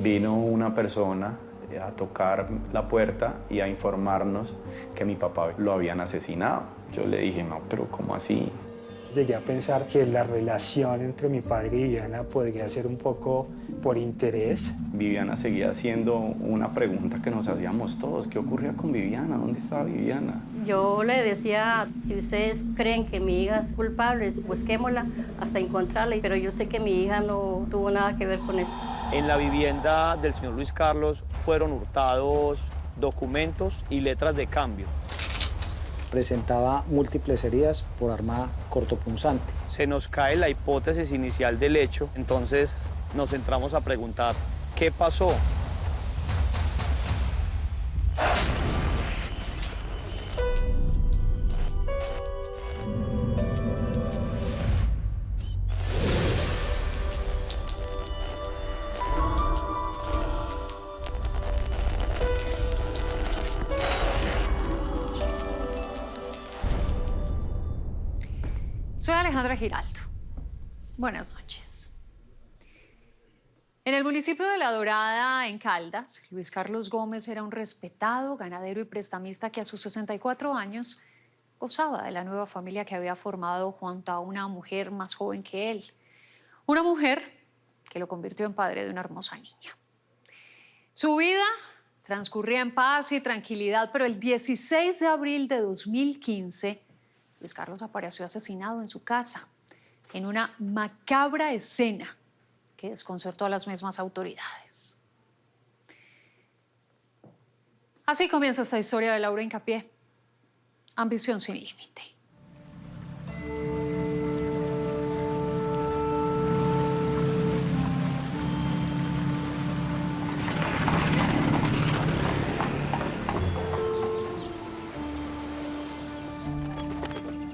Vino una persona a tocar la puerta y a informarnos que mi papá lo habían asesinado. Yo le dije, no, pero ¿cómo así? Llegué a pensar que la relación entre mi padre y Viviana podría ser un poco por interés. Viviana seguía haciendo una pregunta que nos hacíamos todos. ¿Qué ocurría con Viviana? ¿Dónde estaba Viviana? Yo le decía, si ustedes creen que mi hija es culpable, busquémosla hasta encontrarla. Pero yo sé que mi hija no tuvo nada que ver con eso. En la vivienda del señor Luis Carlos fueron hurtados documentos y letras de cambio. Presentaba múltiples heridas por arma cortopunzante. Se nos cae la hipótesis inicial del hecho, entonces nos entramos a preguntar, ¿qué pasó? Soy Alejandra Giraldo. Buenas noches. En el municipio de La Dorada, en Caldas, Luis Carlos Gómez era un respetado ganadero y prestamista que a sus 64 años gozaba de la nueva familia que había formado junto a una mujer más joven que él. Una mujer que lo convirtió en padre de una hermosa niña. Su vida transcurría en paz y tranquilidad, pero el 16 de abril de 2015, Luis Carlos apareció asesinado en su casa, en una macabra escena que desconcertó a las mismas autoridades. Así comienza esta historia de Laura Hincapié. Ambición sin límite.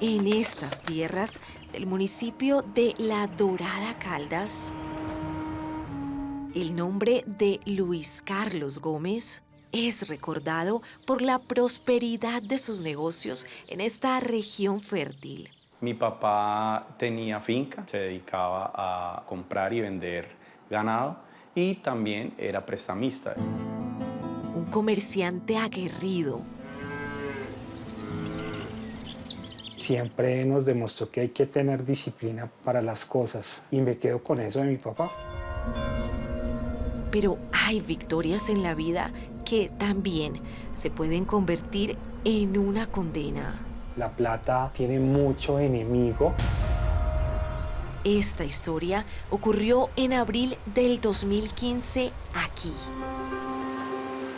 En estas tierras del municipio de La Dorada, Caldas, el nombre de Luis Carlos Gómez es recordado por la prosperidad de sus negocios en esta región fértil. Mi papá tenía finca, se dedicaba a comprar y vender ganado y también era prestamista. Un comerciante aguerrido. Siempre nos demostró que hay que tener disciplina para las cosas y me quedo con eso de mi papá. Pero hay victorias en la vida que también se pueden convertir en una condena. La plata tiene mucho enemigo. Esta historia ocurrió en abril del 2015 aquí,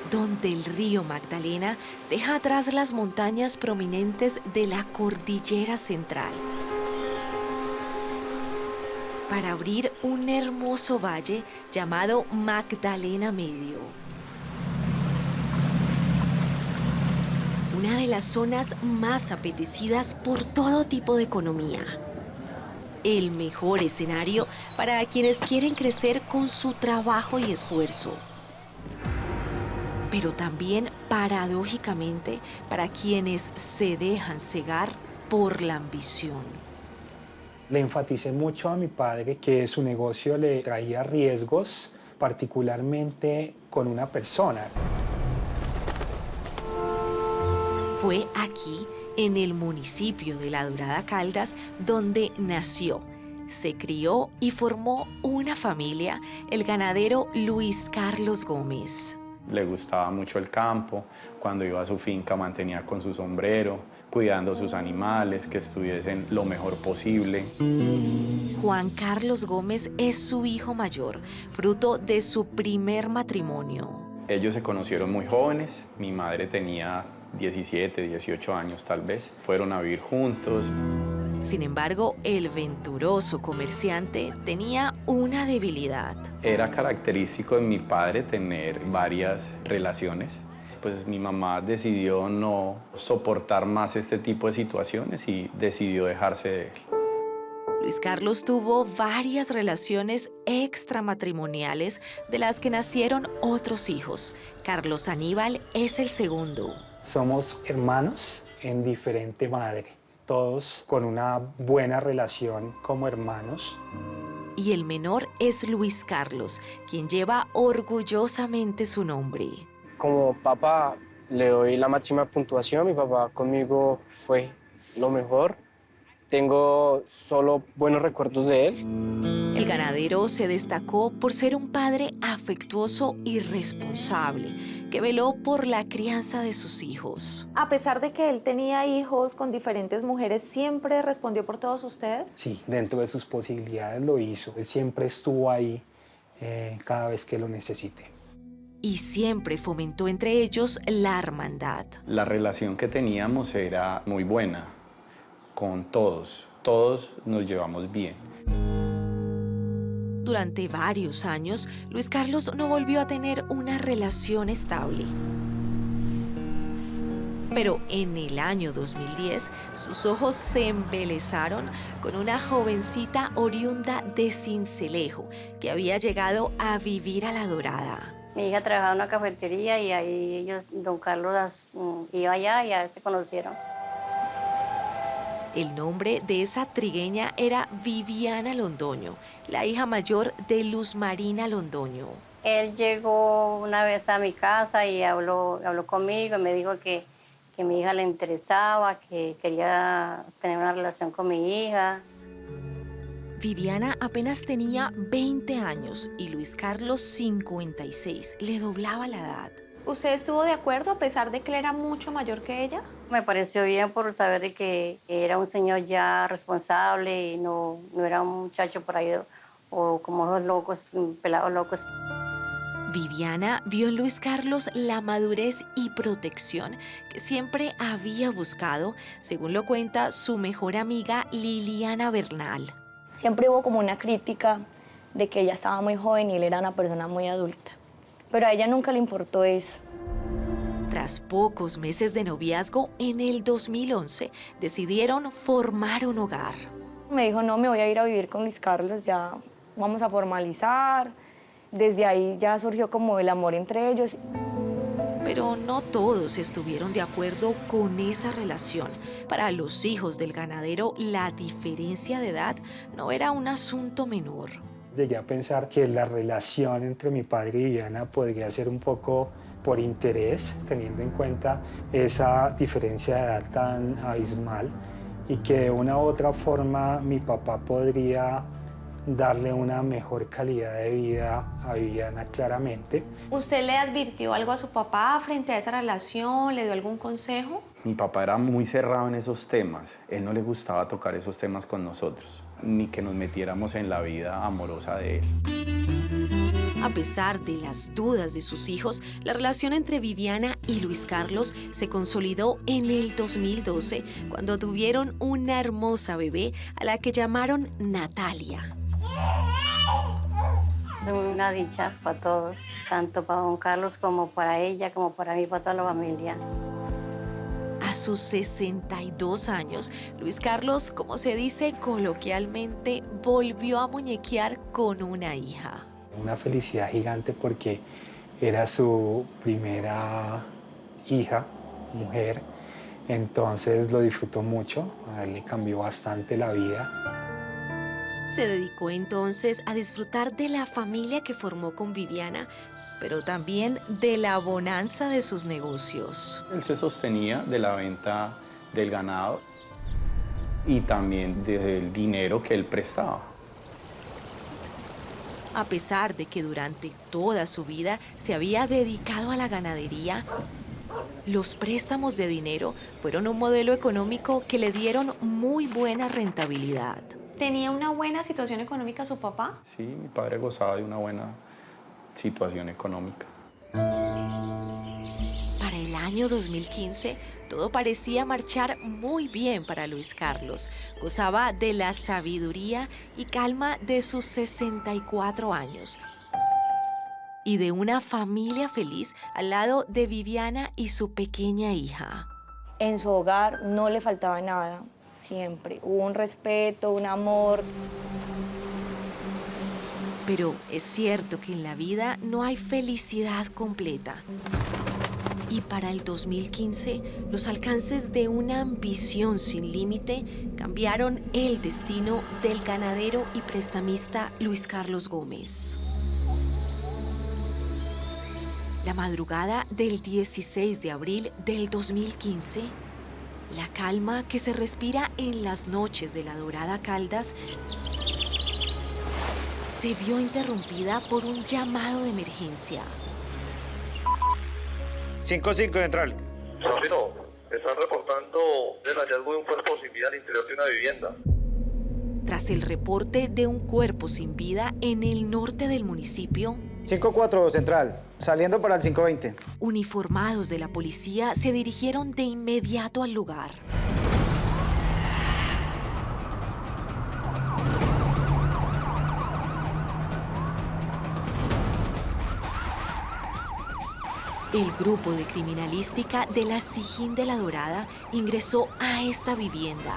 donde el río Magdalena deja atrás las montañas prominentes de la Cordillera Central para abrir un hermoso valle llamado Magdalena Medio. Una de las zonas más apetecidas por todo tipo de economía. El mejor escenario para quienes quieren crecer con su trabajo y esfuerzo. Pero también, paradójicamente, para quienes se dejan cegar por la ambición. Le enfaticé mucho a mi padre que su negocio le traía riesgos, particularmente con una persona. Fue aquí, en el municipio de La Dorada, Caldas, donde nació, se crió y formó una familia, el ganadero Luis Carlos Gómez. Le gustaba mucho el campo, cuando iba a su finca mantenía con su sombrero, cuidando sus animales, que estuviesen lo mejor posible. Juan Carlos Gómez es su hijo mayor, fruto de su primer matrimonio. Ellos se conocieron muy jóvenes, mi madre tenía 17, 18 años tal vez, fueron a vivir juntos. Sin embargo, el venturoso comerciante tenía una debilidad. Era característico de mi padre tener varias relaciones. Pues mi mamá decidió no soportar más este tipo de situaciones y decidió dejarse de él. Luis Carlos tuvo varias relaciones extramatrimoniales de las que nacieron otros hijos. Carlos Aníbal es el segundo. Somos hermanos en diferente madre, todos con una buena relación como hermanos. y el menor es Luis Carlos, quien lleva orgullosamente su nombre. Como papá le doy la máxima puntuación, mi papá conmigo fue lo mejor. Tengo solo buenos recuerdos de él. El ganadero se destacó por ser un padre afectuoso y responsable, que veló por la crianza de sus hijos. A pesar de que él tenía hijos con diferentes mujeres, ¿siempre respondió por todos ustedes? Sí, dentro de sus posibilidades lo hizo. Él siempre estuvo ahí cada vez que lo necesité. Y siempre fomentó entre ellos la hermandad. La relación que teníamos era muy buena con todos nos llevamos bien. Durante varios años, Luis Carlos no volvió a tener una relación estable. Pero en el año 2010, sus ojos se embelezaron con una jovencita oriunda de Sincelejo, que había llegado a vivir a La Dorada. Mi hija trabajaba en una cafetería y ahí ellos, don Carlos iba allá y a se conocieron. El nombre de esa trigueña era Viviana Londoño, la hija mayor de Luz Marina Londoño. Él llegó una vez a mi casa y habló conmigo y me dijo que mi hija le interesaba, que quería tener una relación con mi hija. Viviana apenas tenía 20 años y Luis Carlos 56, le doblaba la edad. ¿Usted estuvo de acuerdo a pesar de que él era mucho mayor que ella? Me pareció bien por saber de que era un señor ya responsable y no era un muchacho por ahí o como los locos, pelados locos. Viviana vio en Luis Carlos la madurez y protección que siempre había buscado, según lo cuenta su mejor amiga Liliana Bernal. Siempre hubo como una crítica de que ella estaba muy joven y él era una persona muy adulta. Pero a ella nunca le importó eso. Tras pocos meses de noviazgo, en el 2011, decidieron formar un hogar. Me dijo, no, me voy a ir a vivir con Luis Carlos, ya vamos a formalizar. Desde ahí ya surgió como el amor entre ellos. Pero no todos estuvieron de acuerdo con esa relación. Para los hijos del ganadero, la diferencia de edad no era un asunto menor. Llegué a pensar que la relación entre mi padre y Viviana podría ser un poco por interés, teniendo en cuenta esa diferencia de edad tan abismal, y que de una u otra forma mi papá podría darle una mejor calidad de vida a Viviana claramente. ¿Usted le advirtió algo a su papá frente a esa relación? ¿Le dio algún consejo? Mi papá era muy cerrado en esos temas. Él no le gustaba tocar esos temas con nosotros, ni que nos metiéramos en la vida amorosa de él. A pesar de las dudas de sus hijos, la relación entre Viviana y Luis Carlos se consolidó en el 2012, cuando tuvieron una hermosa bebé a la que llamaron Natalia. Es una dicha para todos, tanto para don Carlos como para ella, como para mí, para toda la familia. A sus 62 años, Luis Carlos, como se dice coloquialmente, volvió a muñequear con una hija. Una felicidad gigante porque era su primera hija, mujer, entonces lo disfrutó mucho, a él le cambió bastante la vida. Se dedicó entonces a disfrutar de la familia que formó con Viviana, pero también de la bonanza de sus negocios. Él se sostenía de la venta del ganado y también del dinero que él prestaba. A pesar de que durante toda su vida se había dedicado a la ganadería, los préstamos de dinero fueron un modelo económico que le dieron muy buena rentabilidad. ¿Tenía una buena situación económica su papá? Sí, mi padre gozaba de una buena situación económica. Para el año 2015, todo parecía marchar muy bien para Luis Carlos. Gozaba de la sabiduría y calma de sus 64 años y de una familia feliz al lado de Viviana y su pequeña hija. En su hogar no le faltaba nada, siempre. Hubo un respeto, un amor. Pero es cierto que en la vida no hay felicidad completa. Y para el 2015, los alcances de una ambición sin límite cambiaron el destino del ganadero y prestamista Luis Carlos Gómez. La madrugada del 16 de abril del 2015, la calma que se respira en las noches de La Dorada Caldas se vio interrumpida por un llamado de emergencia. 5-5 central. Sobrino, están reportando el hallazgo de un cuerpo sin vida al interior de una vivienda. Tras el reporte de un cuerpo sin vida en el norte del municipio, 5-4 central, saliendo para el 520. uniformados de la policía se dirigieron de inmediato al lugar. El grupo de criminalística de la Sijín de La Dorada ingresó a esta vivienda,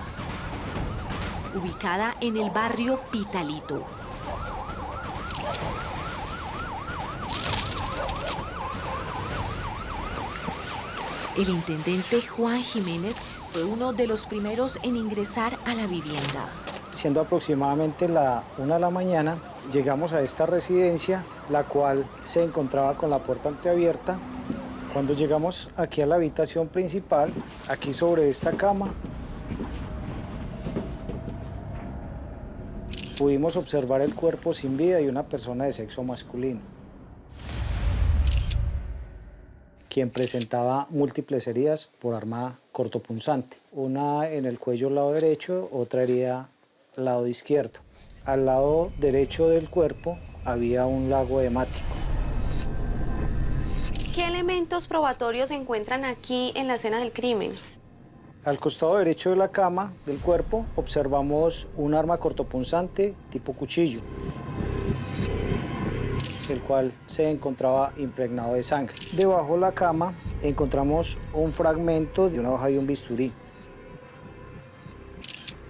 ubicada en el barrio Pitalito. El intendente Juan Jiménez fue uno de los primeros en ingresar a la vivienda. Siendo aproximadamente la 1 de la mañana, llegamos a esta residencia, la cual se encontraba con la puerta entreabierta. Cuando llegamos aquí a la habitación principal, aquí sobre esta cama, pudimos observar el cuerpo sin vida de una persona de sexo masculino, quien presentaba múltiples heridas por arma cortopunzante. Una en el cuello lado derecho, otra herida lado izquierdo. Al lado derecho del cuerpo había un lago hemático. ¿Qué elementos probatorios se encuentran aquí en la escena del crimen? Al costado derecho de la cama, del cuerpo, observamos un arma cortopunzante tipo cuchillo, el cual se encontraba impregnado de sangre. Debajo de la cama encontramos un fragmento de una hoja y un bisturí.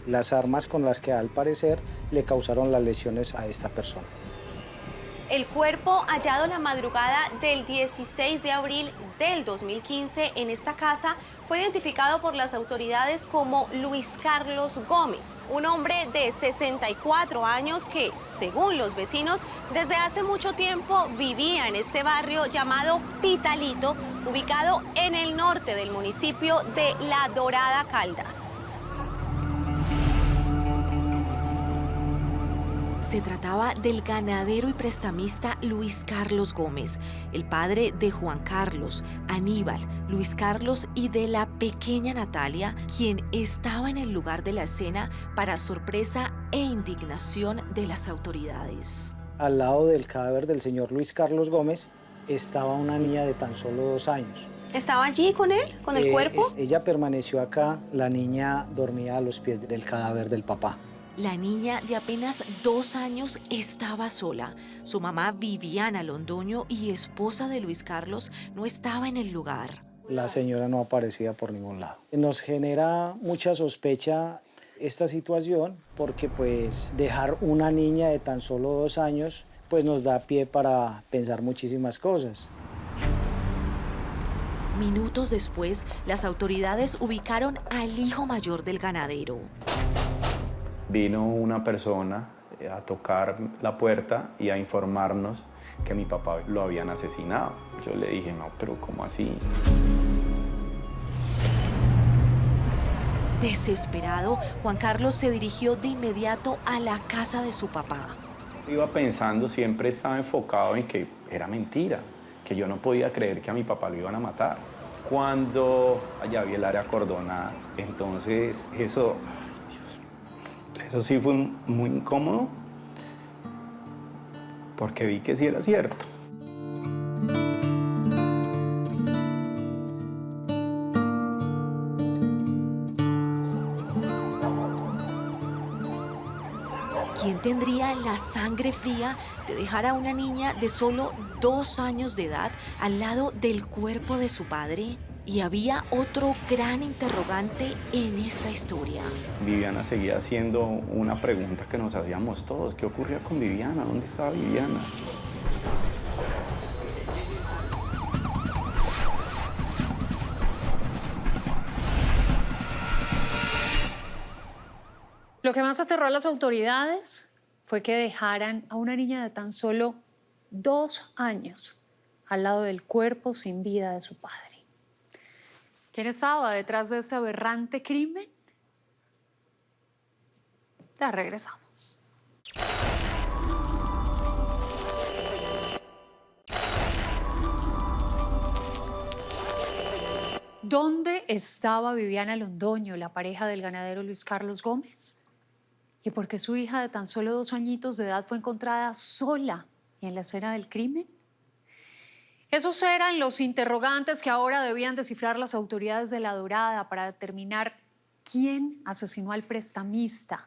Las armas con las que al parecer le causaron las lesiones a esta persona. El cuerpo hallado la madrugada del 16 de abril del 2015 en esta casa fue identificado por las autoridades como Luis Carlos Gómez, un hombre de 64 años que, según los vecinos, desde hace mucho tiempo vivía en este barrio llamado Pitalito, ubicado en el norte del municipio de La Dorada Caldas. Se trataba del ganadero y prestamista Luis Carlos Gómez, el padre de Juan Carlos, Aníbal, Luis Carlos y de la pequeña Natalia, quien estaba en el lugar de la escena para sorpresa e indignación de las autoridades. Al lado del cadáver del señor Luis Carlos Gómez estaba una niña de tan solo 2 años. ¿Estaba allí con él, con el cuerpo? Ella permaneció acá, la niña dormía a los pies del cadáver del papá. La niña de apenas 2 años estaba sola. Su mamá, Viviana Londoño, y esposa de Luis Carlos, no estaba en el lugar. La señora no aparecía por ningún lado. Nos genera mucha sospecha esta situación porque pues dejar una niña de tan solo 2 años pues nos da pie para pensar muchísimas cosas. Minutos después, las autoridades ubicaron al hijo mayor del ganadero. Vino una persona a tocar la puerta y a informarnos que a mi papá lo habían asesinado. Yo le dije, no, pero ¿cómo así? Desesperado, Juan Carlos se dirigió de inmediato a la casa de su papá. Iba pensando, siempre estaba enfocado en que era mentira, que yo no podía creer que a mi papá lo iban a matar. Cuando allá vi el área acordonada, entonces eso sí fue muy incómodo, porque vi que sí era cierto. ¿Quién tendría la sangre fría de dejar a una niña de solo 2 años de edad al lado del cuerpo de su padre? Y había otro gran interrogante en esta historia. Viviana seguía haciendo una pregunta que nos hacíamos todos. ¿Qué ocurría con Viviana? ¿Dónde estaba Viviana? Lo que más aterró a las autoridades fue que dejaran a una niña de tan solo 2 años al lado del cuerpo sin vida de su padre. ¿Quién estaba detrás de este aberrante crimen? Ya regresamos. ¿Dónde estaba Viviana Londoño, la pareja del ganadero Luis Carlos Gómez? ¿Y por qué su hija de tan solo 2 añitos de edad fue encontrada sola en la escena del crimen? Esos eran los interrogantes que ahora debían descifrar las autoridades de La Dorada para determinar quién asesinó al prestamista.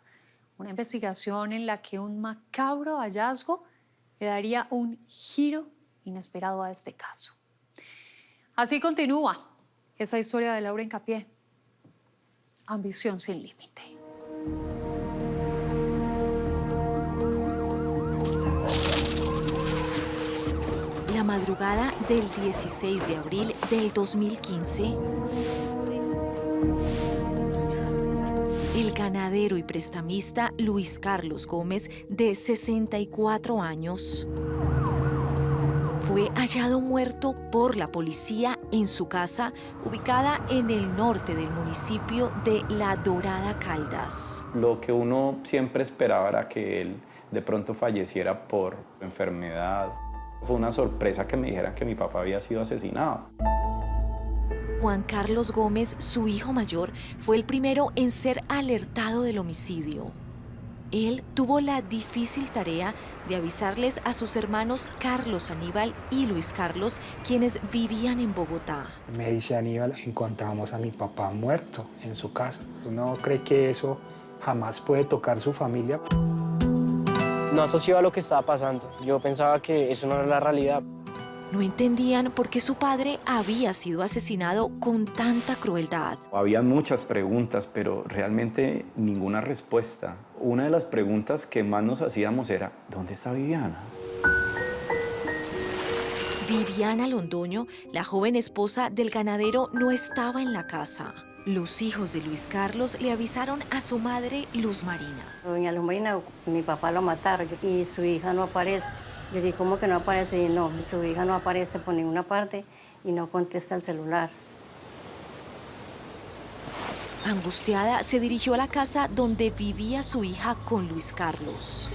Una investigación en la que un macabro hallazgo le daría un giro inesperado a este caso. Así continúa esta historia de Laura Hincapié. Ambición sin límite. La madrugada del 16 de abril del 2015, el ganadero y prestamista Luis Carlos Gómez, de 64 años, fue hallado muerto por la policía en su casa, ubicada en el norte del municipio de La Dorada, Caldas. Lo que uno siempre esperaba era que él de pronto falleciera por enfermedad. Fue una sorpresa que me dijeran que mi papá había sido asesinado. Juan Carlos Gómez, su hijo mayor, fue el primero en ser alertado del homicidio. Él tuvo la difícil tarea de avisarles a sus hermanos Carlos Aníbal y Luis Carlos, quienes vivían en Bogotá. Me dice Aníbal, encontramos a mi papá muerto en su casa. Uno cree que eso jamás puede tocar su familia. No asociaba a lo que estaba pasando. Yo pensaba que eso no era la realidad. No entendían por qué su padre había sido asesinado con tanta crueldad. Había muchas preguntas, pero realmente ninguna respuesta. Una de las preguntas que más nos hacíamos era, ¿dónde está Viviana? Viviana Londoño, la joven esposa del ganadero, no estaba en la casa. Los hijos de Luis Carlos le avisaron a su madre, Luz Marina. Doña Luz Marina, mi papá lo mataron y su hija no aparece. Yo dije, ¿cómo que no aparece? Y no, su hija no aparece por ninguna parte y no contesta el celular. Angustiada, se dirigió a la casa donde vivía su hija con Luis Carlos.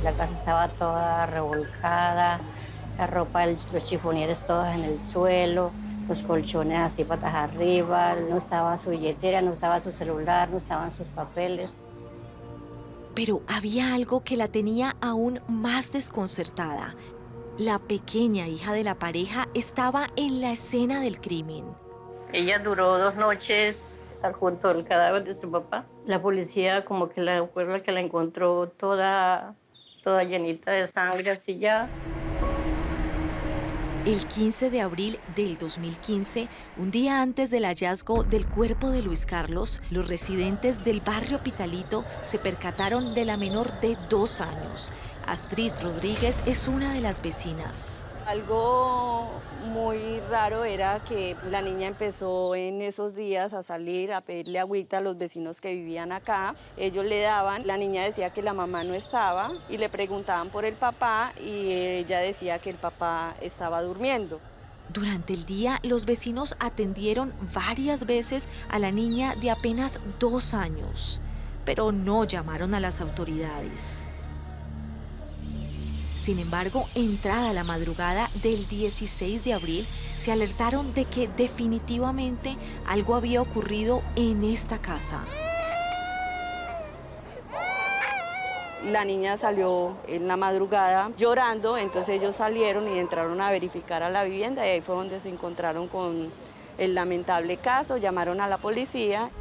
La casa estaba toda revolcada, la ropa, los chifonieres todas en el suelo, los colchones así patas arriba, no estaba su billetera, no estaba su celular, no estaban sus papeles. Pero había algo que la tenía aún más desconcertada. La pequeña hija de la pareja estaba en la escena del crimen. Ella duró 2 noches estar junto al cadáver de su papá. La policía como que fue la que la encontró toda llenita de sangre, así ya. El 15 de abril del 2015, un día antes del hallazgo del cuerpo de Luis Carlos, los residentes del barrio Pitalito se percataron de la menor de 2 años. Astrid Rodríguez es una de las vecinas. Algo muy raro era que la niña empezó en esos días a salir a pedirle agüita a los vecinos que vivían acá. Ellos le daban, la niña decía que la mamá no estaba y le preguntaban por el papá y ella decía que el papá estaba durmiendo. Durante el día, los vecinos atendieron varias veces a la niña de apenas 2 años, pero no llamaron a las autoridades. Sin embargo, entrada la madrugada del 16 de abril, se alertaron de que definitivamente algo había ocurrido en esta casa. La niña salió en la madrugada llorando, entonces ellos salieron y entraron a verificar a la vivienda y ahí fue donde se encontraron con el lamentable caso, llamaron a la policía.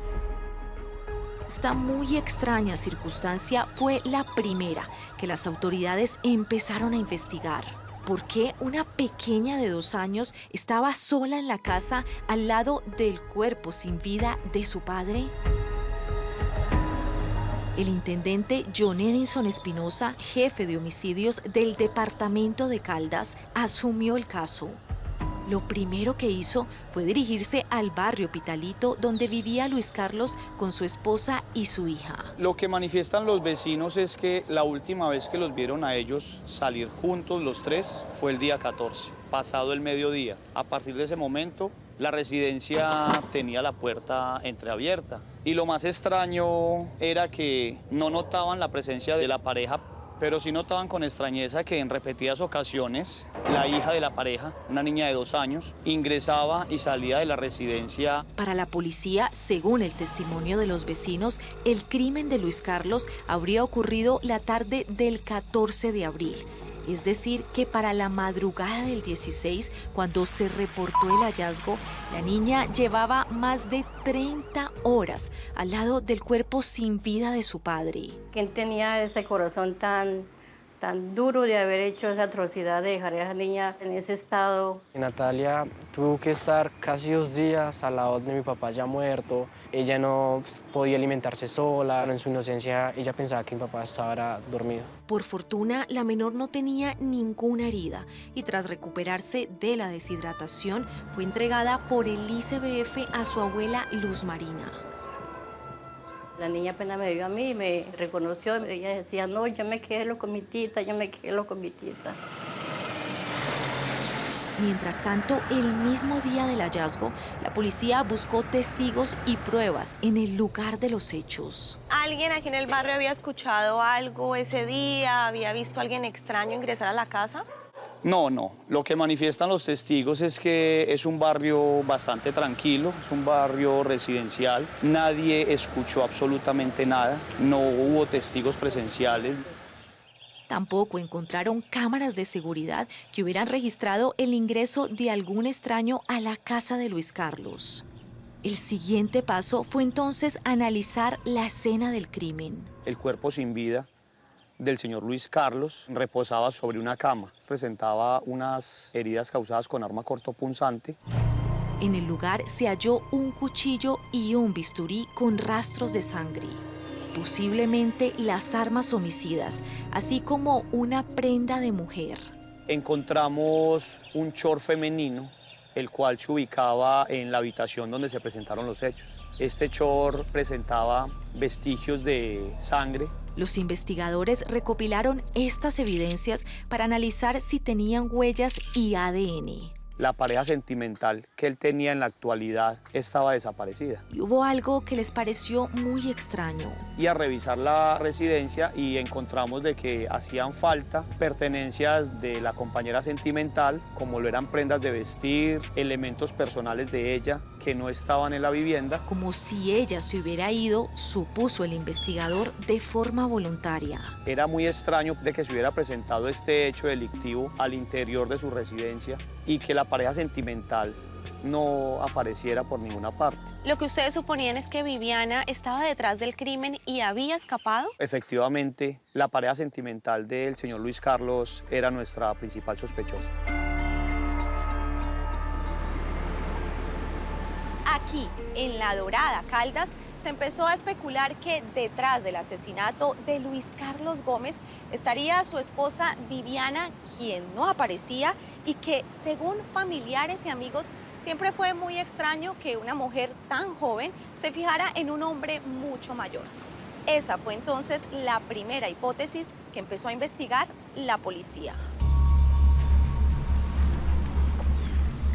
Esta muy extraña circunstancia fue la primera que las autoridades empezaron a investigar. ¿Por qué una pequeña de 2 años estaba sola en la casa al lado del cuerpo sin vida de su padre? El intendente John Edinson Espinosa, jefe de homicidios del departamento de Caldas, asumió el caso. Lo primero que hizo fue dirigirse al barrio Pitalito, donde vivía Luis Carlos con su esposa y su hija. Lo que manifiestan los vecinos es que la última vez que los vieron a ellos salir juntos los tres fue el día 14, pasado el mediodía. A partir de ese momento, la residencia tenía la puerta entreabierta. Y lo más extraño era que no notaban la presencia de la pareja, pero sí notaban con extrañeza que en repetidas ocasiones la hija de la pareja, una niña de 2 años, ingresaba y salía de la residencia. Para la policía, según el testimonio de los vecinos, el crimen de Luis Carlos habría ocurrido la tarde del 14 de abril. Es decir, que para la madrugada del 16, cuando se reportó el hallazgo, la niña llevaba más de 30 horas al lado del cuerpo sin vida de su padre. ¿Quién tenía ese corazón tan duro de haber hecho esa atrocidad de dejar a esa niña en ese estado? Natalia tuvo que estar casi 2 días al lado de mi papá ya muerto. Ella no podía alimentarse sola. En su inocencia ella pensaba que mi papá estaba dormido. Por fortuna, la menor no tenía ninguna herida y tras recuperarse de la deshidratación fue entregada por el ICBF a su abuela Luz Marina. La niña apenas me vio a mí y me reconoció. Ella decía, no, yo me quedo con mi tita, yo me quedo con mi tita. Mientras tanto, el mismo día del hallazgo, la policía buscó testigos y pruebas en el lugar de los hechos. ¿Alguien aquí en el barrio había escuchado algo ese día? ¿Había visto a alguien extraño ingresar a la casa? No. Lo que manifiestan los testigos es que es un barrio bastante tranquilo, es un barrio residencial. Nadie escuchó absolutamente nada, no hubo testigos presenciales. Tampoco encontraron cámaras de seguridad que hubieran registrado el ingreso de algún extraño a la casa de Luis Carlos. El siguiente paso fue entonces analizar la escena del crimen. El cuerpo sin vida del señor Luis Carlos reposaba sobre una cama. Presentaba unas heridas causadas con arma cortopunzante. En el lugar se halló un cuchillo y un bisturí con rastros de sangre. Posiblemente las armas homicidas, así como una prenda de mujer. Encontramos un short femenino, el cual se ubicaba en la habitación donde se presentaron los hechos. Este short presentaba vestigios de sangre. Los investigadores recopilaron estas evidencias para analizar si tenían huellas y ADN. La pareja sentimental que él tenía en la actualidad estaba desaparecida. Y hubo algo que les pareció muy extraño. Y a revisar la residencia y encontramos de que hacían falta pertenencias de la compañera sentimental, como lo eran prendas de vestir, elementos personales de ella que no estaban en la vivienda. Como si ella se hubiera ido, supuso el investigador, de forma voluntaria. Era muy extraño de que se hubiera presentado este hecho delictivo al interior de su residencia y que la pareja sentimental no apareciera por ninguna parte. Lo que ustedes suponían es que Viviana estaba detrás del crimen y había escapado. Efectivamente, la pareja sentimental del señor Luis Carlos era nuestra principal sospechosa. Aquí, en La Dorada, Caldas, se empezó a especular que detrás del asesinato de Luis Carlos Gómez estaría su esposa Viviana, quien no aparecía, y que, según familiares y amigos, siempre fue muy extraño que una mujer tan joven se fijara en un hombre mucho mayor. Esa fue entonces la primera hipótesis que empezó a investigar la policía.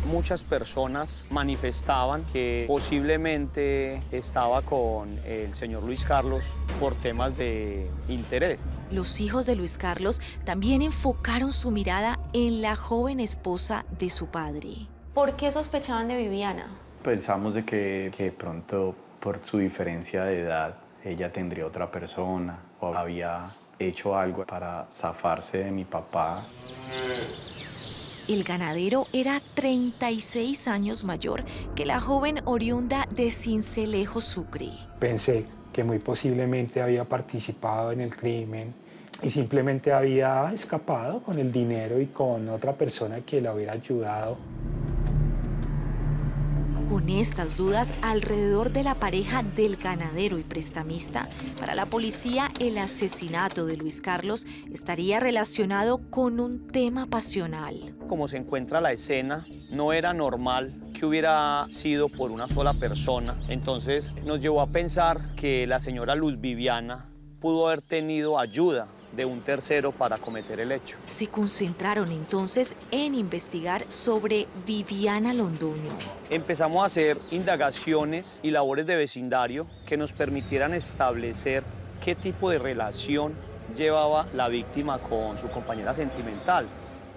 Muchas personas manifestaban que posiblemente estaba con el señor Luis Carlos por temas de interés. Los hijos de Luis Carlos también enfocaron su mirada en la joven esposa de su padre. ¿Por qué sospechaban de Viviana? Pensamos de que pronto por su diferencia de edad ella tendría otra persona o había hecho algo para zafarse de mi papá. El ganadero era 36 años mayor que la joven oriunda de Sincelejo, Sucre. Pensé que muy posiblemente había participado en el crimen y simplemente había escapado con el dinero y con otra persona que la hubiera ayudado. Con estas dudas alrededor de la pareja del ganadero y prestamista, para la policía el asesinato de Luis Carlos estaría relacionado con un tema pasional. Como se encuentra la escena, no era normal que hubiera sido por una sola persona. Entonces nos llevó a pensar que la señora Luz Viviana pudo haber tenido ayuda de un tercero para cometer el hecho. Se concentraron entonces en investigar sobre Viviana Londoño. Empezamos a hacer indagaciones y labores de vecindario que nos permitieran establecer qué tipo de relación llevaba la víctima con su compañera sentimental.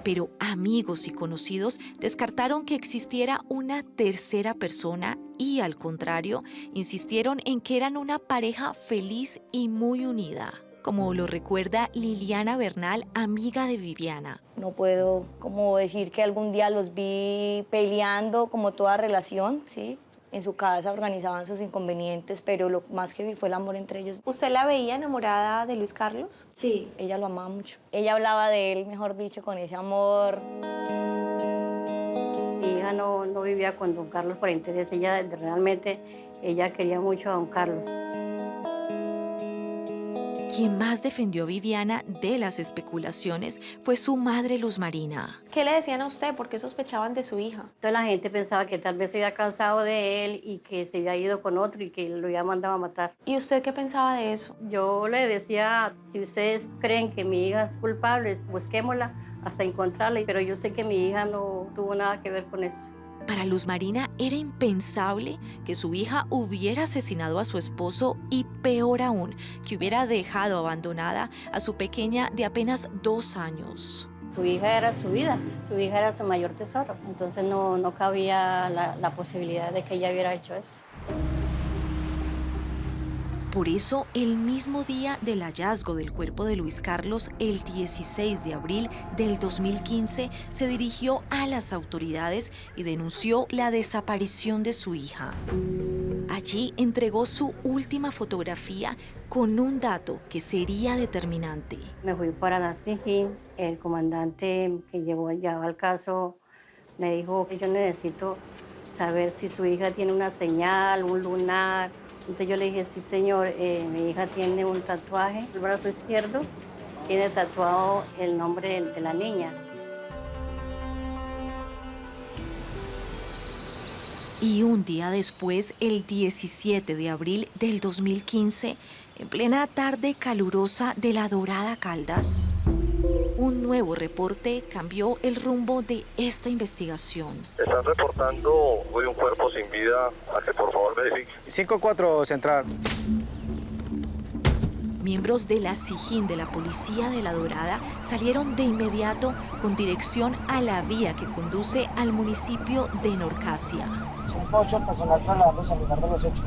Pero amigos y conocidos descartaron que existiera una tercera persona y, al contrario, insistieron en que eran una pareja feliz y muy unida, como lo recuerda Liliana Bernal, amiga de Viviana. No puedo como decir que algún día los vi peleando como toda relación, ¿sí? En su casa organizaban sus inconvenientes, pero lo más que vi fue el amor entre ellos. ¿Usted la veía enamorada de Luis Carlos? Sí, ella lo amaba mucho. Ella hablaba de él, mejor dicho, con ese amor. Mi hija no vivía con don Carlos por interés, realmente quería mucho a don Carlos. Quien más defendió a Viviana de las especulaciones fue su madre Luz Marina. ¿Qué le decían a usted? ¿Por qué sospechaban de su hija? Toda la gente pensaba que tal vez se había cansado de él y que se había ido con otro y que lo había mandado a matar. ¿Y usted qué pensaba de eso? Yo le decía, si ustedes creen que mi hija es culpable, busquémosla hasta encontrarla, pero yo sé que mi hija no tuvo nada que ver con eso. Para Luz Marina era impensable que su hija hubiera asesinado a su esposo y, peor aún, que hubiera dejado abandonada a su pequeña de apenas 2 años. Su hija era su vida, su hija era su mayor tesoro, entonces no cabía la posibilidad de que ella hubiera hecho eso. Por eso, el mismo día del hallazgo del cuerpo de Luis Carlos, el 16 de abril del 2015, se dirigió a las autoridades y denunció la desaparición de su hija. Allí entregó su última fotografía con un dato que sería determinante. Me fui para la SIJIN, el comandante que llevaba el caso me dijo que yo necesito saber si su hija tiene una señal, un lunar. Entonces yo le dije, sí señor, mi hija tiene un tatuaje, el brazo izquierdo tiene tatuado el nombre de la niña. Y un día después, el 17 de abril del 2015, en plena tarde calurosa de La Dorada Caldas, un nuevo reporte cambió el rumbo de esta investigación. Están reportando hoy un cuerpo sin vida, a que por favor verifique. 5-4 central. Miembros de la SIJIN de la Policía de La Dorada salieron de inmediato con dirección a la vía que conduce al municipio de Norcasia. 5-8 personal trasladándose al lugar de los hechos.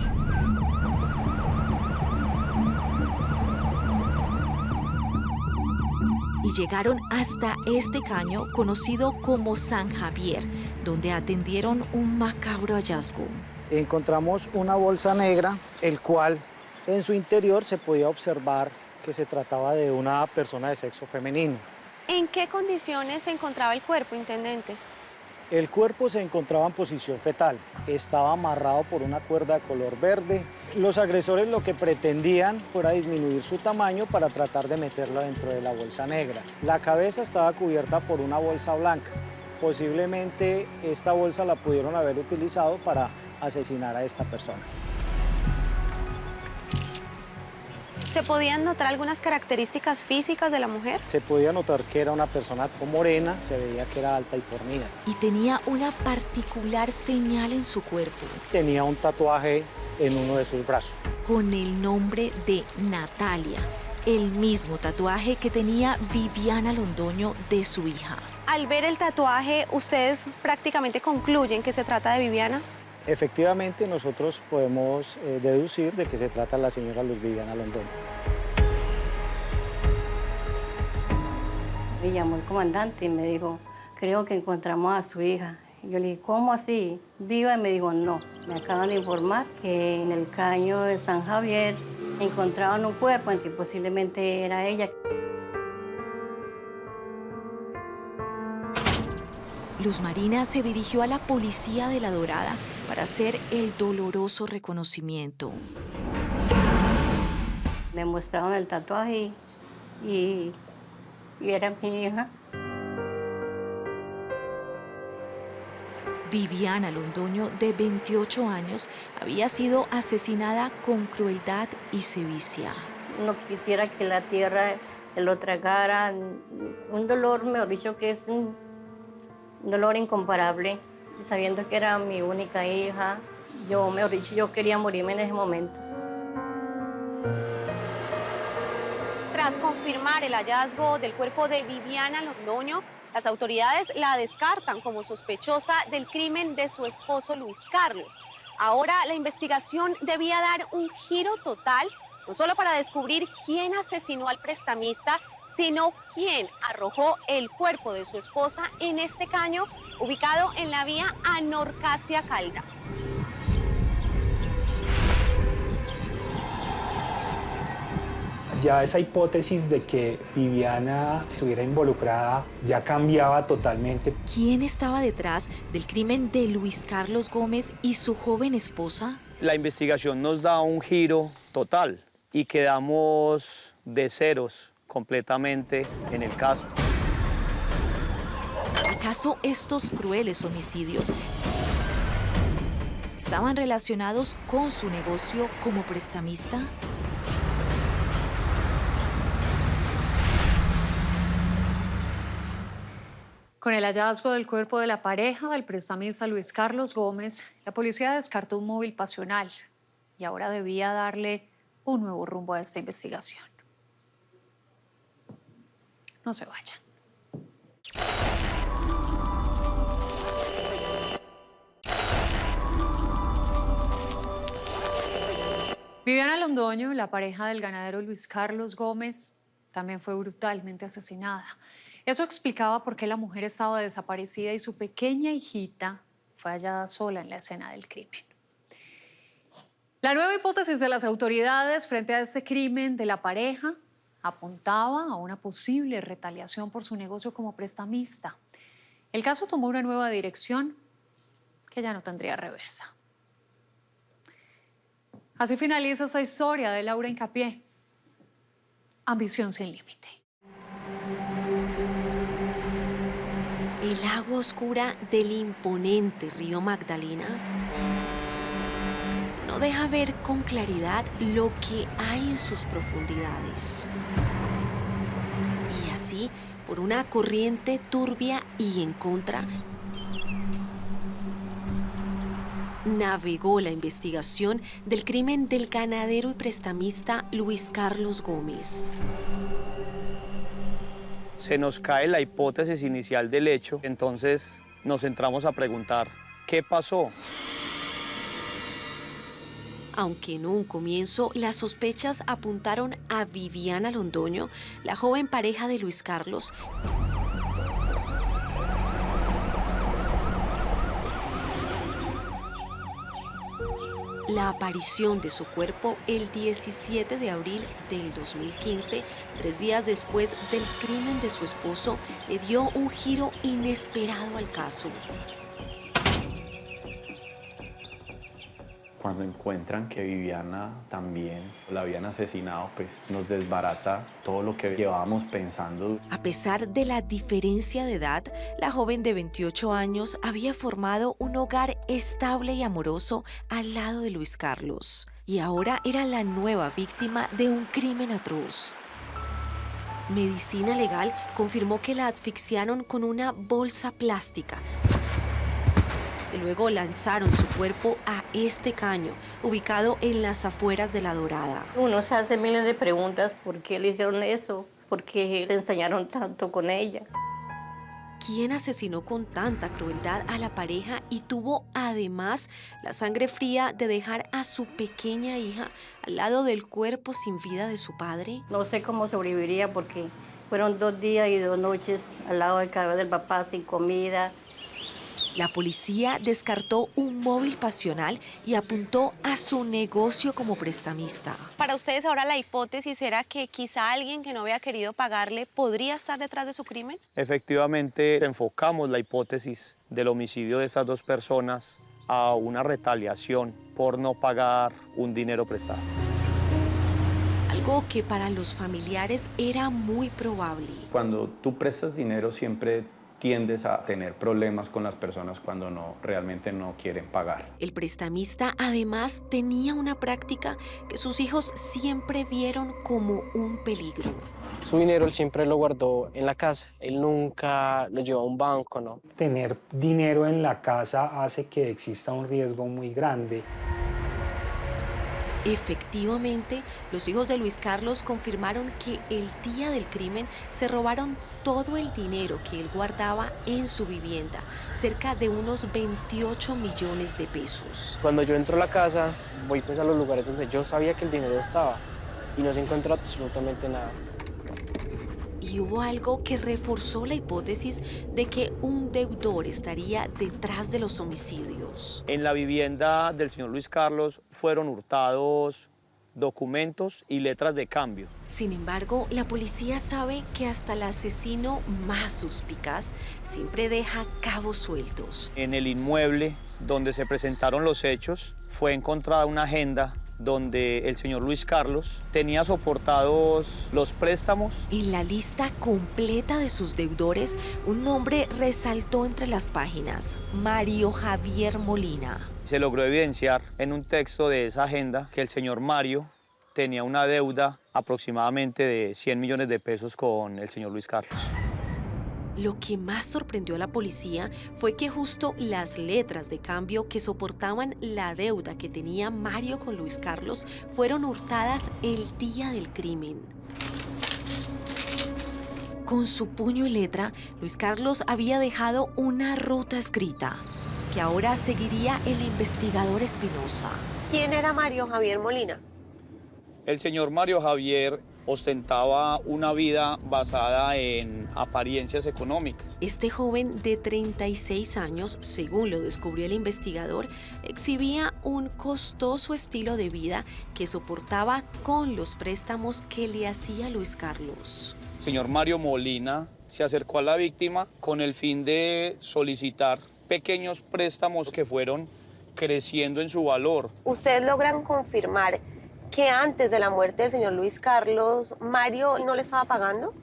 Y llegaron hasta este caño conocido como San Javier, donde atendieron un macabro hallazgo. Encontramos una bolsa negra, el cual en su interior se podía observar que se trataba de una persona de sexo femenino. ¿En qué condiciones se encontraba el cuerpo, intendente? El cuerpo se encontraba en posición fetal, estaba amarrado por una cuerda de color verde. Los agresores lo que pretendían fuera disminuir su tamaño para tratar de meterlo dentro de la bolsa negra. La cabeza estaba cubierta por una bolsa blanca. Posiblemente esta bolsa la pudieron haber utilizado para asesinar a esta persona. ¿Se podían notar algunas características físicas de la mujer? Se podía notar que era una persona morena, se veía que era alta y fornida. Y tenía una particular señal en su cuerpo. Tenía un tatuaje en uno de sus brazos. Con el nombre de Natalia, el mismo tatuaje que tenía Viviana Londoño de su hija. Al ver el tatuaje, ¿ustedes prácticamente concluyen que se trata de Viviana? Efectivamente, nosotros podemos deducir de que se trata de la señora Luz Viviana Londoño. Me llamó el comandante y me dijo, creo que encontramos a su hija. Yo le dije, ¿cómo así? ¿Viva? Y me dijo, no. Me acaban de informar que en el caño de San Javier encontraban un cuerpo en que posiblemente era ella. Luz Marina se dirigió a la policía de La Dorada para hacer el doloroso reconocimiento. Me mostraron el tatuaje y era mi hija. Viviana Londoño, de 28 años, había sido asesinada con crueldad y sevicia. No quisiera que la tierra lo tragara. Un dolor, mejor dicho, que es un dolor incomparable. Sabiendo que era mi única hija, mejor dicho, yo quería morirme en ese momento. Tras confirmar el hallazgo del cuerpo de Viviana Londoño, las autoridades la descartan como sospechosa del crimen de su esposo Luis Carlos. Ahora la investigación debía dar un giro total, no solo para descubrir quién asesinó al prestamista, sino quién arrojó el cuerpo de su esposa en este caño ubicado en la vía Anorcasia Caldas. Ya esa hipótesis de que Viviana estuviera involucrada ya cambiaba totalmente. ¿Quién estaba detrás del crimen de Luis Carlos Gómez y su joven esposa? La investigación nos da un giro total y quedamos de ceros completamente en el caso. ¿Acaso estos crueles homicidios estaban relacionados con su negocio como prestamista? Con el hallazgo del cuerpo de la pareja del prestamista Luis Carlos Gómez, la policía descartó un móvil pasional y ahora debía darle un nuevo rumbo a esta investigación. No se vayan. Viviana Londoño, la pareja del ganadero Luis Carlos Gómez, también fue brutalmente asesinada. Eso explicaba por qué la mujer estaba desaparecida y su pequeña hijita fue hallada sola en la escena del crimen. La nueva hipótesis de las autoridades frente a este crimen de la pareja apuntaba a una posible retaliación por su negocio como prestamista. El caso tomó una nueva dirección que ya no tendría reversa. Así finaliza esta historia de Laura Hincapié. Ambición sin límite. El agua oscura del imponente río Magdalena no deja ver con claridad lo que hay en sus profundidades. Y así, por una corriente turbia y en contra, navegó la investigación del crimen del ganadero y prestamista Luis Carlos Gómez. Se nos cae la hipótesis inicial del hecho, entonces nos entramos a preguntar, ¿qué pasó? Aunque en un comienzo las sospechas apuntaron a Viviana Londoño, la joven pareja de Luis Carlos, la aparición de su cuerpo el 17 de abril del 2015, 3 días después del crimen de su esposo, le dio un giro inesperado al caso. Cuando encuentran que Viviana también la habían asesinado, pues nos desbarata todo lo que llevábamos pensando. A pesar de la diferencia de edad, la joven de 28 años había formado un hogar estable y amoroso al lado de Luis Carlos. Y ahora era la nueva víctima de un crimen atroz. Medicina Legal confirmó que la asfixiaron con una bolsa plástica. Y luego lanzaron su cuerpo a este caño, ubicado en las afueras de La Dorada. Uno se hace miles de preguntas, ¿por qué le hicieron eso? ¿Por qué se ensañaron tanto con ella? ¿Quién asesinó con tanta crueldad a la pareja y tuvo además la sangre fría de dejar a su pequeña hija al lado del cuerpo sin vida de su padre? No sé cómo sobreviviría porque fueron 2 días y 2 noches al lado del cadáver del papá sin comida. La policía descartó un móvil pasional y apuntó a su negocio como prestamista. Para ustedes ahora la hipótesis era que quizá alguien que no había querido pagarle podría estar detrás de su crimen. Efectivamente, enfocamos la hipótesis del homicidio de estas dos personas a una retaliación por no pagar un dinero prestado. Algo que para los familiares era muy probable. Cuando tú prestas dinero siempre tiendes a tener problemas con las personas cuando realmente no quieren pagar. El prestamista además tenía una práctica que sus hijos siempre vieron como un peligro. Su dinero él siempre lo guardó en la casa, él nunca lo llevó a un banco, ¿no? Tener dinero en la casa hace que exista un riesgo muy grande. Efectivamente, los hijos de Luis Carlos confirmaron que el día del crimen se robaron todo el dinero que él guardaba en su vivienda, cerca de unos 28 millones de pesos. Cuando yo entro a la casa, voy pues a los lugares donde yo sabía que el dinero estaba y no se encuentra absolutamente nada. Y hubo algo que reforzó la hipótesis de que un deudor estaría detrás de los homicidios. En la vivienda del señor Luis Carlos fueron hurtados documentos y letras de cambio. Sin embargo, la policía sabe que hasta el asesino más suspicaz siempre deja cabos sueltos. En el inmueble donde se presentaron los hechos fue encontrada una agenda donde el señor Luis Carlos tenía soportados los préstamos. En la lista completa de sus deudores, un nombre resaltó entre las páginas: Mario Javier Molina. Se logró evidenciar en un texto de esa agenda que el señor Mario tenía una deuda aproximadamente de 100 millones de pesos con el señor Luis Carlos. Lo que más sorprendió a la policía fue que justo las letras de cambio que soportaban la deuda que tenía Mario con Luis Carlos fueron hurtadas el día del crimen. Con su puño y letra, Luis Carlos había dejado una ruta escrita que ahora seguiría el investigador Espinosa. ¿Quién era Mario Javier Molina? El señor Mario Javier ostentaba una vida basada en apariencias económicas. Este joven de 36 años, según lo descubrió el investigador, exhibía un costoso estilo de vida que soportaba con los préstamos que le hacía Luis Carlos. El señor Mario Molina se acercó a la víctima con el fin de solicitar pequeños préstamos que fueron creciendo en su valor. ¿Ustedes logran confirmar que antes de la muerte del señor Luis Carlos, Mario no le estaba pagando?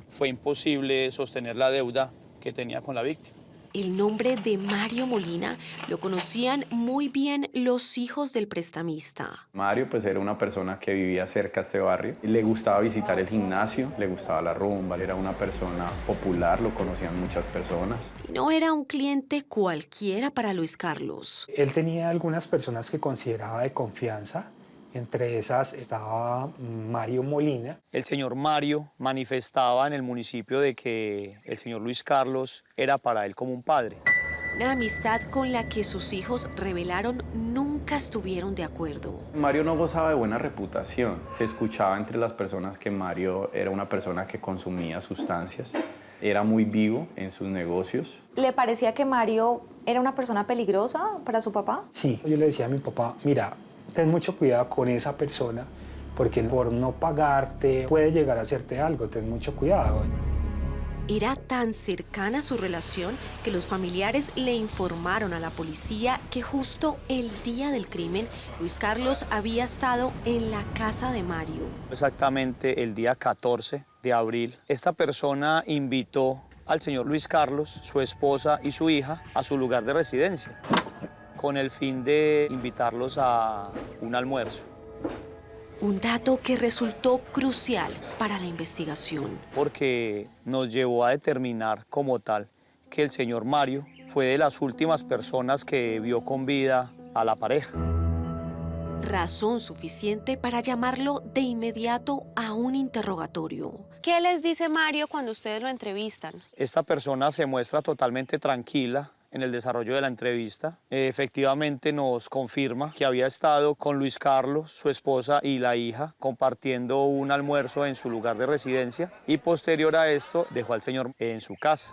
Fue imposible sostener la deuda que tenía con la víctima. El nombre de Mario Molina lo conocían muy bien los hijos del prestamista. Mario pues era una persona que vivía cerca de este barrio. Le gustaba visitar el gimnasio, le gustaba la rumba, era una persona popular, lo conocían muchas personas. Y no era un cliente cualquiera para Luis Carlos. Él tenía algunas personas que consideraba de confianza. Entre esas estaba Mario Molina. El señor Mario manifestaba en el municipio de que el señor Luis Carlos era para él como un padre. Una amistad con la que sus hijos revelaron nunca estuvieron de acuerdo. Mario no gozaba de buena reputación. Se escuchaba entre las personas que Mario era una persona que consumía sustancias. Era muy vivo en sus negocios. ¿Le parecía que Mario era una persona peligrosa para su papá? Sí, yo le decía a mi papá, mira, ten mucho cuidado con esa persona porque por no pagarte puede llegar a hacerte algo, ten mucho cuidado. Era tan cercana su relación que los familiares le informaron a la policía que justo el día del crimen, Luis Carlos había estado en la casa de Mario. Exactamente el día 14 de abril, esta persona invitó al señor Luis Carlos, su esposa y su hija a su lugar de residencia, con el fin de invitarlos a un almuerzo. Un dato que resultó crucial para la investigación. Porque nos llevó a determinar como tal que el señor Mario fue de las últimas personas que vio con vida a la pareja. Razón suficiente para llamarlo de inmediato a un interrogatorio. ¿Qué les dice Mario cuando ustedes lo entrevistan? Esta persona se muestra totalmente tranquila en el desarrollo de la entrevista. Efectivamente nos confirma que había estado con Luis Carlos, su esposa y la hija, compartiendo un almuerzo en su lugar de residencia y posterior a esto dejó al señor en su casa.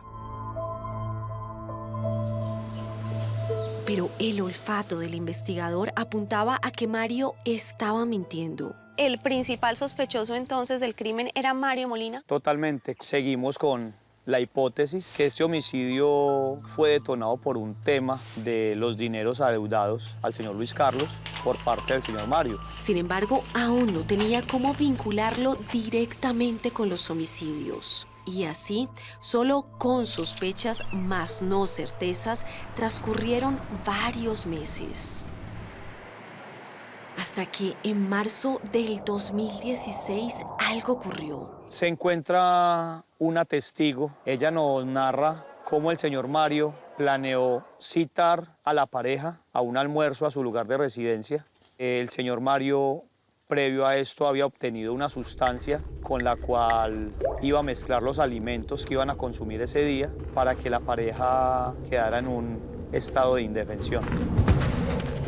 Pero el olfato del investigador apuntaba a que Mario estaba mintiendo. ¿El principal sospechoso entonces del crimen era Mario Molina? Totalmente. Seguimos con la hipótesis que este homicidio fue detonado por un tema de los dineros adeudados al señor Luis Carlos por parte del señor Mario. Sin embargo, aún no tenía cómo vincularlo directamente con los homicidios. Y así, solo con sospechas más no certezas, transcurrieron varios meses. Hasta que en marzo del 2016 algo ocurrió. Se encuentra una testigo. Ella nos narra cómo el señor Mario planeó citar a la pareja a un almuerzo a su lugar de residencia. El señor Mario, previo a esto, había obtenido una sustancia con la cual iba a mezclar los alimentos que iban a consumir ese día para que la pareja quedara en un estado de indefensión.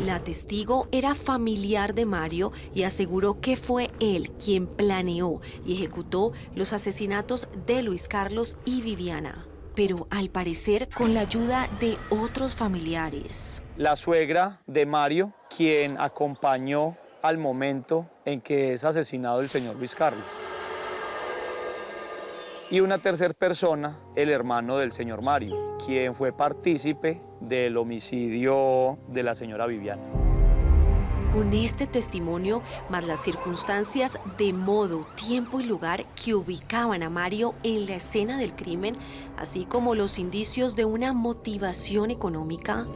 La testigo era familiar de Mario y aseguró que fue él quien planeó y ejecutó los asesinatos de Luis Carlos y Viviana, pero al parecer con la ayuda de otros familiares. La suegra de Mario, quien acompañó al momento en que es asesinado el señor Luis Carlos. Y una tercera persona, el hermano del señor Mario, quien fue partícipe del homicidio de la señora Viviana. Con este testimonio, más las circunstancias de modo, tiempo y lugar que ubicaban a Mario en la escena del crimen, así como los indicios de una motivación económica,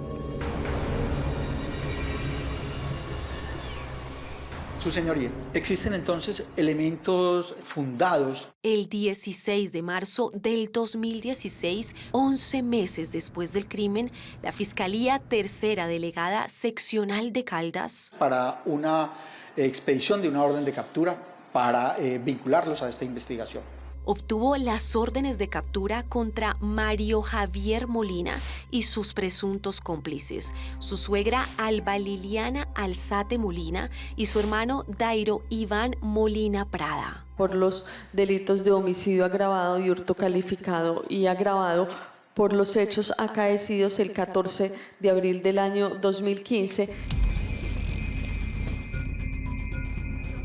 Su señoría, existen entonces elementos fundados. El 16 de marzo del 2016, 11 meses después del crimen, la Fiscalía Tercera Delegada Seccional de Caldas, Para una expedición de una orden de captura para vincularlos a esta investigación. obtuvo las órdenes de captura contra Mario Javier Molina y sus presuntos cómplices, su suegra Alba Liliana Alzate Molina y su hermano Dairo Iván Molina Prada. Por los delitos de homicidio agravado y hurto calificado y agravado por los hechos acaecidos el 14 de abril del año 2015.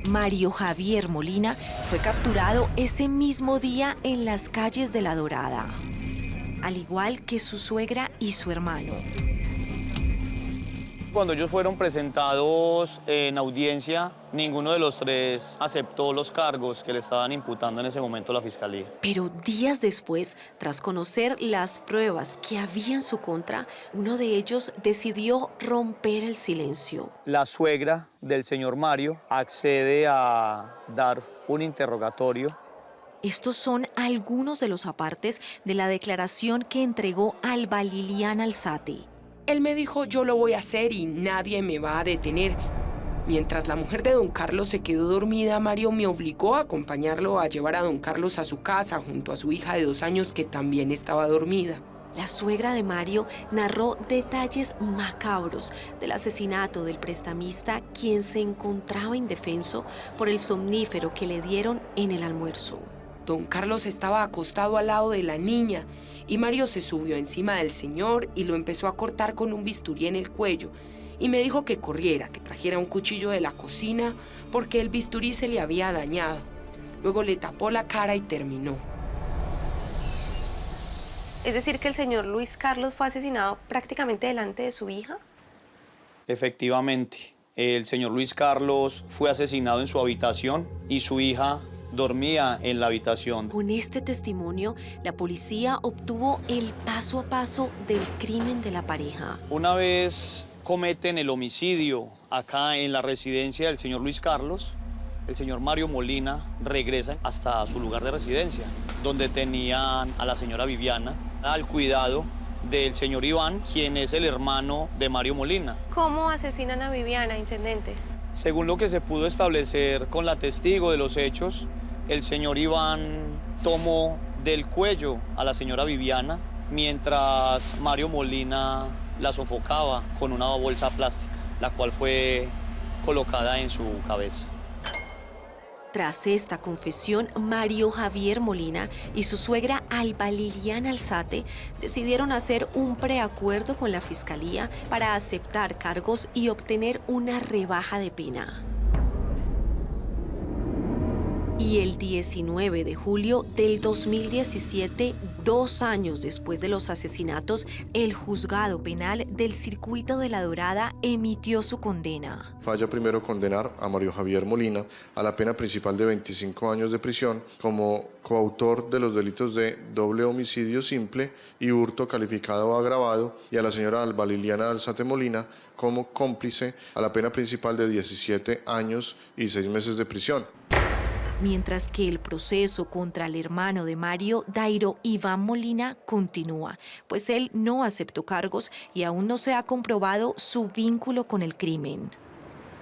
Mario Javier Molina fue capturado ese mismo día en las calles de La Dorada, al igual que su suegra y su hermano. Cuando ellos fueron presentados en audiencia, ninguno de los tres aceptó los cargos que le estaban imputando en ese momento la fiscalía. Pero días después, tras conocer las pruebas que había en su contra, uno de ellos decidió romper el silencio. La suegra del señor Mario accede a dar un interrogatorio. Estos son algunos de los apartes de la declaración que entregó Alba Liliana Alzate. Él me dijo, yo lo voy a hacer y nadie me va a detener. Mientras la mujer de don Carlos se quedó dormida, Mario me obligó a acompañarlo a llevar a don Carlos a su casa junto a su hija de 2 años que también estaba dormida. La suegra de Mario narró detalles macabros del asesinato del prestamista, quien se encontraba indefenso por el somnífero que le dieron en el almuerzo. Don Carlos estaba acostado al lado de la niña y Mario se subió encima del señor y lo empezó a cortar con un bisturí en el cuello y me dijo que corriera, que trajera un cuchillo de la cocina porque el bisturí se le había dañado. Luego le tapó la cara y terminó. Es decir, que el señor Luis Carlos fue asesinado prácticamente delante de su hija. Efectivamente, el señor Luis Carlos fue asesinado en su habitación y su hija dormía en la habitación. Con este testimonio, la policía obtuvo el paso a paso del crimen de la pareja. Una vez cometen el homicidio acá en la residencia del señor Luis Carlos, el señor Mario Molina regresa hasta su lugar de residencia, donde tenían a la señora Viviana al cuidado del señor Iván, quien es el hermano de Mario Molina. ¿Cómo asesinan a Viviana, intendente? Según lo que se pudo establecer con la testigo de los hechos, el señor Iván tomó del cuello a la señora Viviana mientras Mario Molina la sofocaba con una bolsa plástica, la cual fue colocada en su cabeza. Tras esta confesión, Mario Javier Molina y su suegra Alba Liliana Alzate decidieron hacer un preacuerdo con la fiscalía para aceptar cargos y obtener una rebaja de pena. Y el 19 de julio del 2017, 2 años después de los asesinatos, el juzgado penal del Circuito de La Dorada emitió su condena. Falla primero condenar a Mario Javier Molina a la pena principal de 25 años de prisión como coautor de los delitos de doble homicidio simple y hurto calificado o agravado, y a la señora Alba Liliana Alzate Molina como cómplice a la pena principal de 17 años y 6 meses de prisión. Mientras que el proceso contra el hermano de Mario, Dairo Iván Molina, continúa, pues él no aceptó cargos y aún no se ha comprobado su vínculo con el crimen.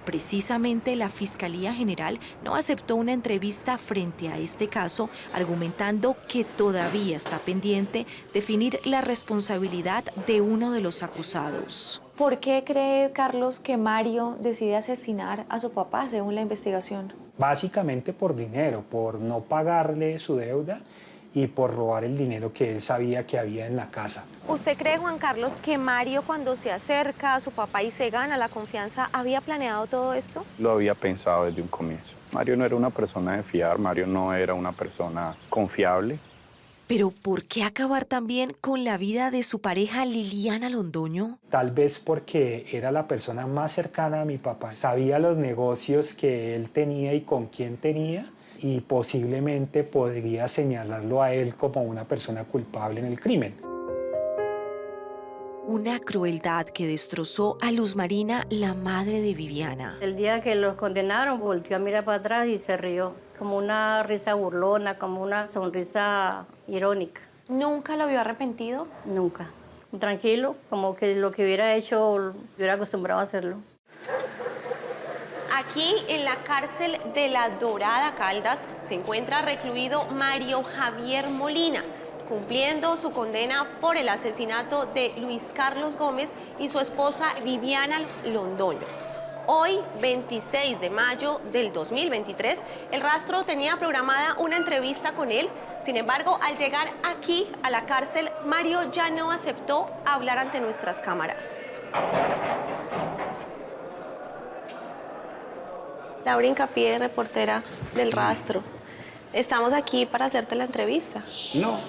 Precisamente la Fiscalía General no aceptó una entrevista frente a este caso, argumentando que todavía está pendiente definir la responsabilidad de uno de los acusados. ¿Por qué cree Carlos que Mario decide asesinar a su papá según la investigación? Básicamente por dinero, por no pagarle su deuda y por robar el dinero que él sabía que había en la casa. ¿Usted cree, Juan Carlos, que Mario, cuando se acerca a su papá y se gana la confianza, había planeado todo esto? Lo había pensado desde un comienzo. Mario no era una persona de fiar, Mario no era una persona confiable. Pero ¿por qué acabar también con la vida de su pareja Liliana Londoño? Tal vez porque era la persona más cercana a mi papá. Sabía los negocios que él tenía y con quién tenía, y posiblemente podría señalarlo a él como una persona culpable en el crimen. Una crueldad que destrozó a Luz Marina, la madre de Viviana. El día que los condenaron, volteó a mirar para atrás y se rió, como una risa burlona, como una sonrisa irónica. ¿Nunca lo vio arrepentido? Nunca. Tranquilo, como que lo que hubiera hecho, hubiera acostumbrado a hacerlo. Aquí, en la cárcel de La Dorada, Caldas, se encuentra recluido Mario Javier Molina, cumpliendo su condena por el asesinato de Luis Carlos Gómez y su esposa Viviana Londoño. Hoy, 26 de mayo del 2023, El Rastro tenía programada una entrevista con él. Sin embargo, al llegar aquí a la cárcel, Mario ya no aceptó hablar ante nuestras cámaras. Laura Hincapié, reportera del Rastro. Estamos aquí para hacerte la entrevista. No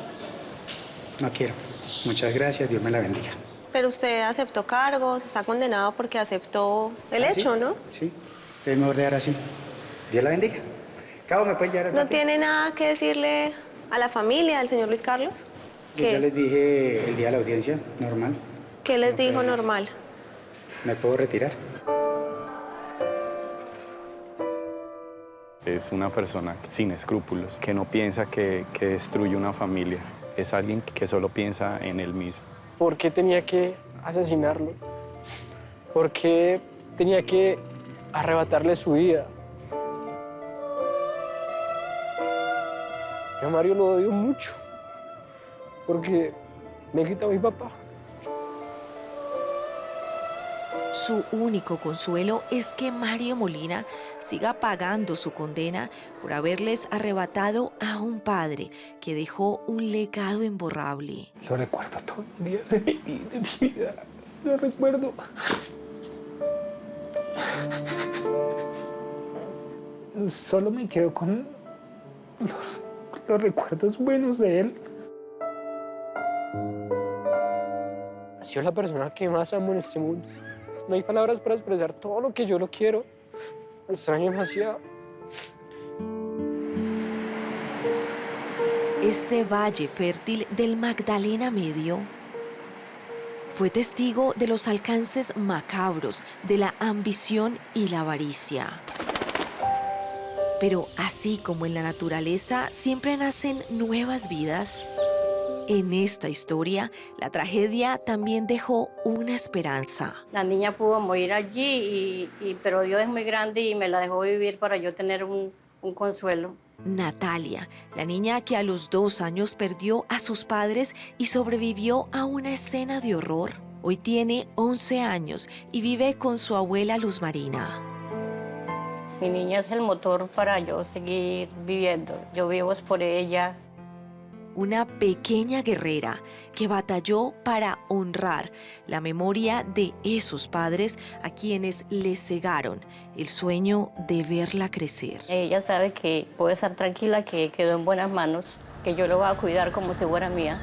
quiero. Muchas gracias, Dios me la bendiga. Pero usted aceptó cargos, está condenado porque aceptó el hecho, ¿Sí? ¿no? Sí, es mejor dejar así. Dios la bendiga. Cabo, ¿me puede llevar? ¿No tiene nada que decirle a la familia del señor Luis Carlos? Yo ya les dije el día de la audiencia, normal. ¿Qué les dijo normal? ¿Me puedo retirar? Es una persona sin escrúpulos, que no piensa que destruye una familia. Es alguien que solo piensa en él mismo. ¿Por qué tenía que asesinarlo? ¿Por qué tenía que arrebatarle su vida? Yo a Mario lo odio mucho, porque me quitó a mi papá. Su único consuelo es que Mario Molina siga pagando su condena por haberles arrebatado a un padre que dejó un legado imborrable. Lo recuerdo todos los días de mi vida. Lo recuerdo. Solo me quedo con los recuerdos buenos de él. Ha sido la persona que más amo en este mundo. No hay palabras para expresar todo lo que yo lo quiero. Lo extraño demasiado. Este valle fértil del Magdalena Medio fue testigo de los alcances macabros de la ambición y la avaricia. Pero así como en la naturaleza siempre nacen nuevas vidas, en esta historia la tragedia también dejó una esperanza. La niña pudo morir allí, pero Dios es muy grande y me la dejó vivir para yo tener un consuelo. Natalia, la niña que a los 2 años perdió a sus padres y sobrevivió a una escena de horror, hoy tiene 11 años y vive con su abuela Luz Marina. Mi niña es el motor para yo seguir viviendo. Yo vivo es por ella. una pequeña guerrera que batalló para honrar la memoria de esos padres a quienes les cegaron el sueño de verla crecer. Ella sabe que puede estar tranquila, que quedó en buenas manos, que yo lo voy a cuidar como si fuera mía.